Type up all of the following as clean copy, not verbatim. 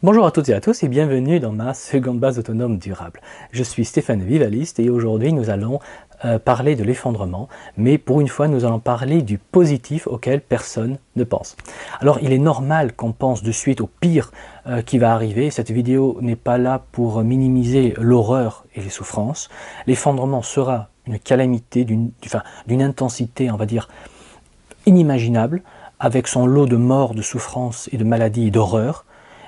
Bonjour à toutes et à tous et bienvenue dans ma seconde base autonome durable. Je suis Stéphane Vivaliste et aujourd'hui nous allons parler de l'effondrement, mais pour une fois nous allons parler du positif auquel personne ne pense. Alors il est normal qu'on pense de suite au pire qui va arriver. Cette vidéo n'est pas là pour minimiser l'horreur et les souffrances. L'effondrement sera une calamité d'une intensité, on va dire, inimaginable, avec son lot de morts, de souffrances et de maladies et d'horreurs.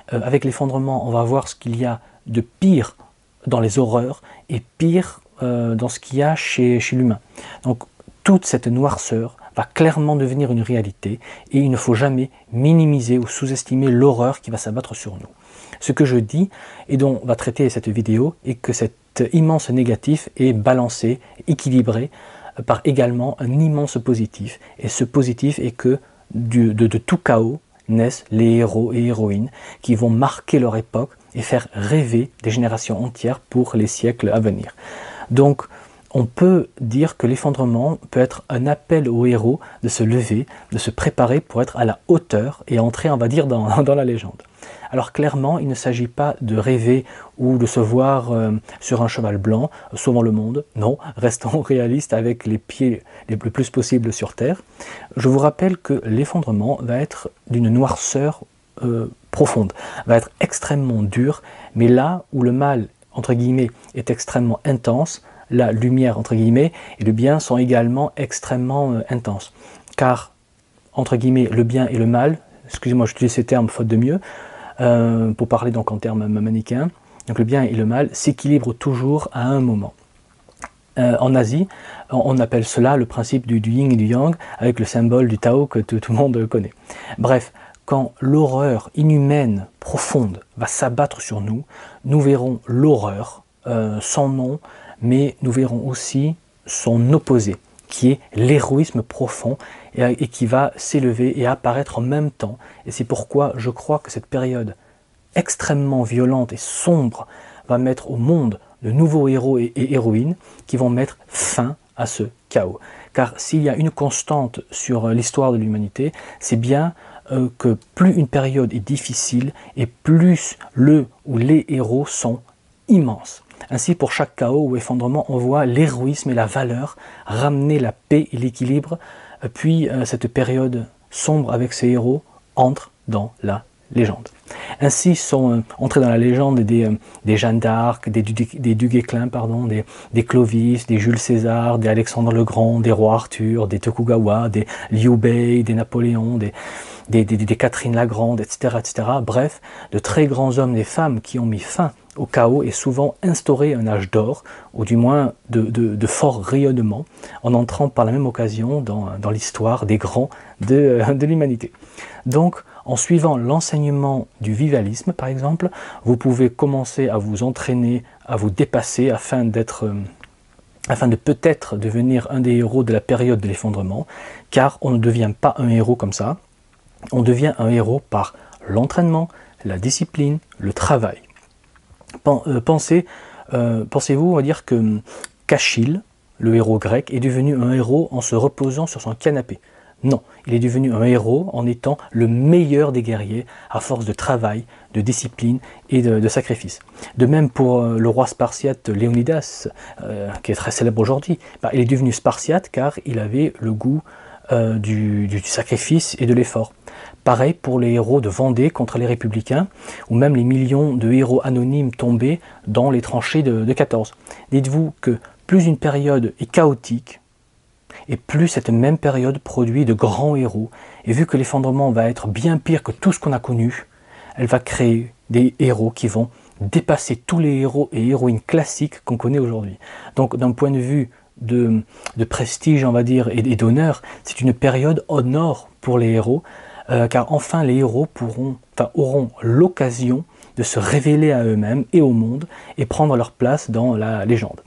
Avec l'effondrement, on va voir ce qu'il y a de pire dans les horreurs et pire dans ce qu'il y a chez l'humain. Donc toute cette noirceur va clairement devenir une réalité et il ne faut jamais minimiser ou sous-estimer l'horreur qui va s'abattre sur nous. Ce que je dis et dont on va traiter cette vidéo est que cet immense négatif est balancé, équilibré par également un immense positif. Et ce positif est que de tout chaos naissent les héros et héroïnes qui vont marquer leur époque et faire rêver des générations entières pour les siècles à venir. Donc, on peut dire que l'effondrement peut être un appel aux héros de se lever, de se préparer pour être à la hauteur et entrer, on va dire, dans la légende. Alors clairement, il ne s'agit pas de rêver ou de se voir sur un cheval blanc, sauvant le monde. Non, restons réalistes avec les pieds le plus possible sur terre. Je vous rappelle que l'effondrement va être d'une noirceur profonde, va être extrêmement dur, mais là où le mal, entre guillemets, est extrêmement intense, la lumière, entre guillemets, et le bien sont également extrêmement intenses. Car, entre guillemets, le bien et le mal, excusez-moi, j'utilise ces termes faute de mieux, pour parler donc en termes manichéens, donc le bien et le mal s'équilibrent toujours à un moment. En Asie, on appelle cela le principe du yin et du yang, avec le symbole du Tao que tout le monde connaît. Bref, quand l'horreur inhumaine, profonde, va s'abattre sur nous, nous verrons l'horreur, sans nom, mais nous verrons aussi son opposé, qui est l'héroïsme profond et qui va s'élever et apparaître en même temps. Et c'est pourquoi je crois que cette période extrêmement violente et sombre va mettre au monde de nouveaux héros et héroïnes qui vont mettre fin à ce chaos. Car s'il y a une constante sur l'histoire de l'humanité, c'est bien que plus une période est difficile et plus le ou les héros sont immenses. Ainsi, pour chaque chaos ou effondrement, on voit l'héroïsme et la valeur ramener la paix et l'équilibre, puis cette période sombre avec ces héros entre dans la légende. Ainsi sont entrés dans la légende des Jeanne d'Arc, des Du Guesclin, pardon, des Clovis, des Jules César, des Alexandre le Grand, des rois Arthur, des Tokugawa, des Liu Bei, des Napoléon, des Catherine la Grande, etc., etc. Bref, de très grands hommes et femmes qui ont mis fin au chaos et souvent instauré un âge d'or, ou du moins de fort rayonnement, en entrant par la même occasion dans l'histoire des grands de l'humanité. Donc, en suivant l'enseignement du vivalisme, par exemple, vous pouvez commencer à vous entraîner, à vous dépasser afin de peut-être devenir un des héros de la période de l'effondrement, car on ne devient pas un héros comme ça, on devient un héros par l'entraînement, la discipline, le travail. Pensez-vous, on va dire que qu'Achille, le héros grec, est devenu un héros en se reposant sur son canapé. Non, il est devenu un héros en étant le meilleur des guerriers à force de travail, de discipline et de sacrifice. De même pour le roi spartiate Léonidas, qui est très célèbre aujourd'hui, il est devenu spartiate car il avait le goût du sacrifice et de l'effort. Pareil pour les héros de Vendée contre les Républicains, ou même les millions de héros anonymes tombés dans les tranchées de 14. Dites-vous que plus une période est chaotique, et plus cette même période produit de grands héros, et vu que l'effondrement va être bien pire que tout ce qu'on a connu, elle va créer des héros qui vont dépasser tous les héros et héroïnes classiques qu'on connaît aujourd'hui. Donc d'un point de vue de prestige, on va dire, et d'honneur, c'est une période en or pour les héros, car enfin les héros auront l'occasion de se révéler à eux-mêmes et au monde et prendre leur place dans la légende.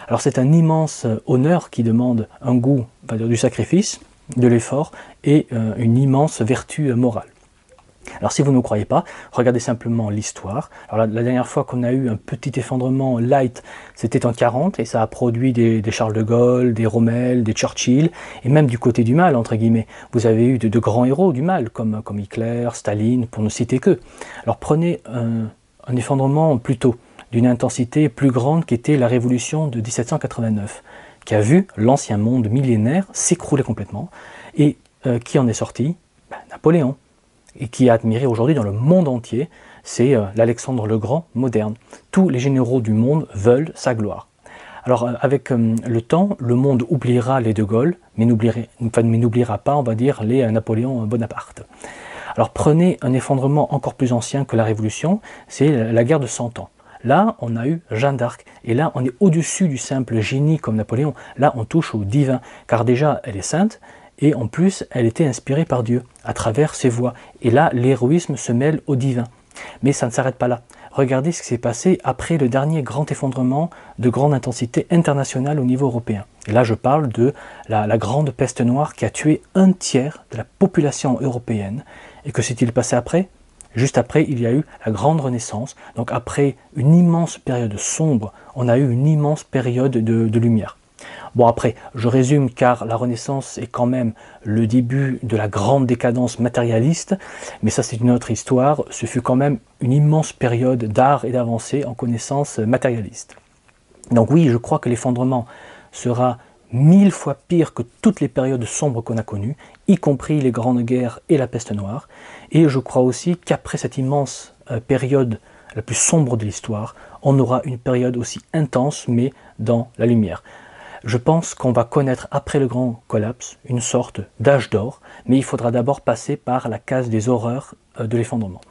Alors c'est un immense honneur qui demande un goût, on va dire, du sacrifice, de l'effort et une immense vertu morale. Alors si vous ne me croyez pas, regardez simplement l'histoire. Alors la dernière fois qu'on a eu un petit effondrement light, c'était en 40 et ça a produit des Charles de Gaulle, des Rommel, des Churchill, et même du côté du mal, entre guillemets. Vous avez eu de grands héros du mal, comme Hitler, Staline, pour ne citer que. Alors prenez un effondrement plutôt d'une intensité plus grande qu'était la révolution de 1789, qui a vu l'ancien monde millénaire s'écrouler complètement, et qui en est sorti? Napoléon. Et qui est admiré aujourd'hui dans le monde entier, c'est l'Alexandre le Grand moderne. Tous les généraux du monde veulent sa gloire. Alors avec le temps, le monde oubliera les De Gaulle, mais n'oubliera pas, on va dire, les Napoléon Bonaparte. Alors prenez un effondrement encore plus ancien que la Révolution, c'est la guerre de 100 ans. Là, on a eu Jeanne d'Arc, et là, on est au-dessus du simple génie comme Napoléon. Là, on touche au divin, car déjà, elle est sainte, et en plus, elle était inspirée par Dieu, à travers ses voix. Et là, l'héroïsme se mêle au divin. Mais ça ne s'arrête pas là. Regardez ce qui s'est passé après le dernier grand effondrement de grande intensité internationale au niveau européen. Et là, je parle de la grande peste noire qui a tué un tiers de la population européenne. Et que s'est-il passé après? Juste après, il y a eu la grande renaissance. Donc après une immense période sombre, on a eu une immense période de lumière. Bon après, je résume car la Renaissance est quand même le début de la grande décadence matérialiste, mais ça c'est une autre histoire, ce fut quand même une immense période d'art et d'avancée en connaissances matérialistes. Donc oui, je crois que l'effondrement sera 1000 fois pire que toutes les périodes sombres qu'on a connues, y compris les grandes guerres et la peste noire, et je crois aussi qu'après cette immense période la plus sombre de l'histoire, on aura une période aussi intense mais dans la lumière. Je pense qu'on va connaître après le grand collapse une sorte d'âge d'or, mais il faudra d'abord passer par la case des horreurs de l'effondrement.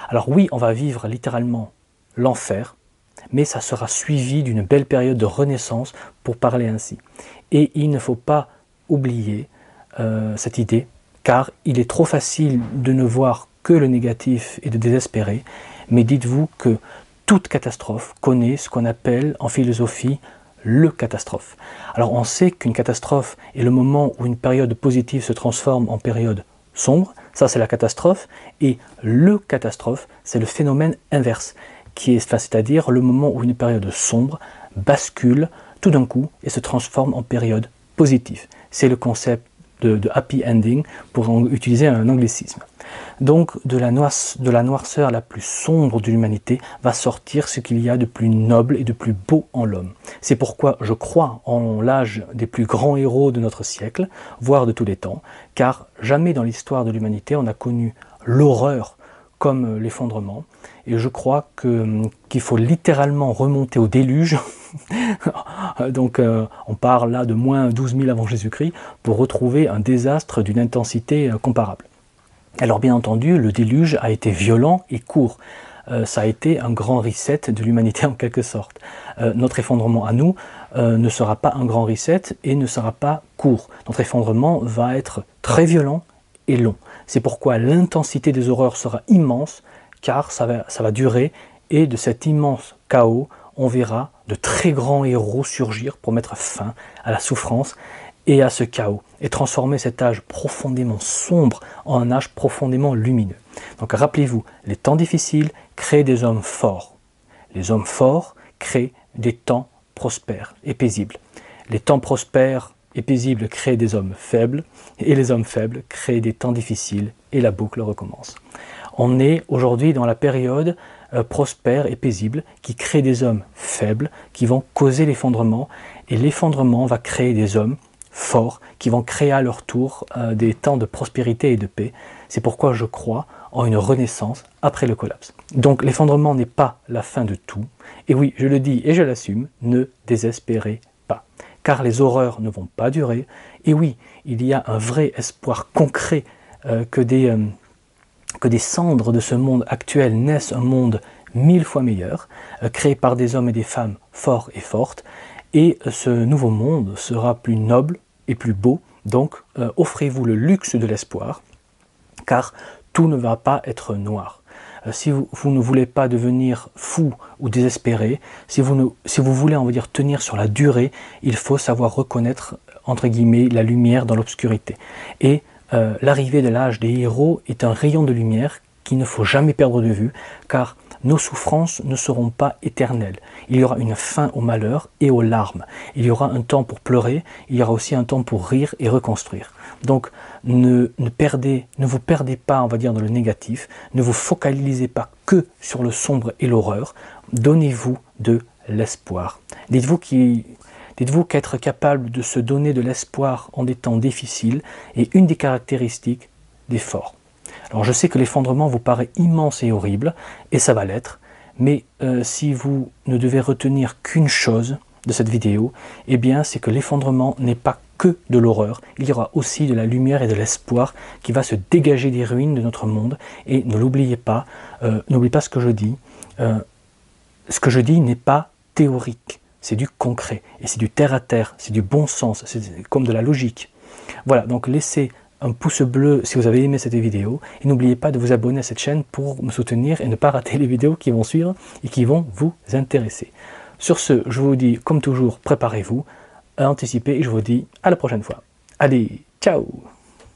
Alors oui, on va vivre littéralement l'enfer, mais ça sera suivi d'une belle période de renaissance, pour parler ainsi. Et il ne faut pas oublier cette idée, car il est trop facile de ne voir que le négatif et de désespérer, mais dites-vous que toute catastrophe connaît ce qu'on appelle en philosophie le catastrophe. Alors on sait qu'une catastrophe est le moment où une période positive se transforme en période sombre, ça c'est la catastrophe, et le catastrophe c'est le phénomène inverse, c'est-à-dire le moment où une période sombre bascule tout d'un coup et se transforme en période positive. C'est le concept de happy ending, pour utiliser un anglicisme. Donc de la noirceur la plus sombre de l'humanité va sortir ce qu'il y a de plus noble et de plus beau en l'homme. C'est pourquoi je crois en l'âge des plus grands héros de notre siècle, voire de tous les temps, car jamais dans l'histoire de l'humanité on a connu l'horreur comme l'effondrement, et je crois qu'il faut littéralement remonter au déluge, donc on parle là de moins 12 000 avant Jésus-Christ, pour retrouver un désastre d'une intensité comparable. Alors bien entendu, le déluge a été violent et court, ça a été un grand reset de l'humanité en quelque sorte. Notre effondrement à nous ne sera pas un grand reset et ne sera pas court. Notre effondrement va être très violent et long. C'est pourquoi l'intensité des horreurs sera immense, car ça va durer, et de cet immense chaos, on verra de très grands héros surgir pour mettre fin à la souffrance et à ce chaos, et transformer cet âge profondément sombre en un âge profondément lumineux. Donc rappelez-vous, les temps difficiles créent des hommes forts. Les hommes forts créent des temps prospères et paisibles. Les temps prospères et paisibles créent des hommes faibles, et les hommes faibles créent des temps difficiles, et la boucle recommence. On est aujourd'hui dans la période prospère et paisible qui crée des hommes faibles qui vont causer l'effondrement, et l'effondrement va créer des hommes forts qui vont créer à leur tour des temps de prospérité et de paix. C'est pourquoi je crois en une renaissance après le collapse. Donc l'effondrement n'est pas la fin de tout, et oui, je le dis et je l'assume, ne désespérez pas, car les horreurs ne vont pas durer, et oui, il y a un vrai espoir concret que des cendres de ce monde actuel naissent un monde 1000 fois meilleur, créé par des hommes et des femmes forts et fortes, et ce nouveau monde sera plus noble et plus beau, donc offrez-vous le luxe de l'espoir, car tout ne va pas être noir. Si vous ne voulez pas devenir fou ou désespéré, si vous voulez, on va dire, tenir sur la durée, il faut savoir reconnaître, entre guillemets, la lumière dans l'obscurité. Et l'arrivée de l'âge des héros est un rayon de lumière qu'il ne faut jamais perdre de vue, car nos souffrances ne seront pas éternelles. Il y aura une fin au malheur et aux larmes. Il y aura un temps pour pleurer, il y aura aussi un temps pour rire et reconstruire. Donc ne vous perdez pas, on va dire, dans le négatif, ne vous focalisez pas que sur le sombre et l'horreur, donnez-vous de l'espoir. Dites-vous qu'être capable de se donner de l'espoir en des temps difficiles est une des caractéristiques des forts. Alors je sais que l'effondrement vous paraît immense et horrible, et ça va l'être, mais si vous ne devez retenir qu'une chose de cette vidéo, eh bien c'est que l'effondrement n'est pas que de l'horreur, il y aura aussi de la lumière et de l'espoir qui va se dégager des ruines de notre monde, et ne l'oubliez pas, n'oubliez pas ce que je dis. Ce que je dis n'est pas théorique, c'est du concret, et c'est du terre à terre, c'est du bon sens, c'est comme de la logique. Voilà, donc laissez un pouce bleu si vous avez aimé cette vidéo, et n'oubliez pas de vous abonner à cette chaîne pour me soutenir et ne pas rater les vidéos qui vont suivre et qui vont vous intéresser. Sur ce, je vous dis comme toujours, préparez-vous, anticipez, et je vous dis à la prochaine fois. Allez, ciao!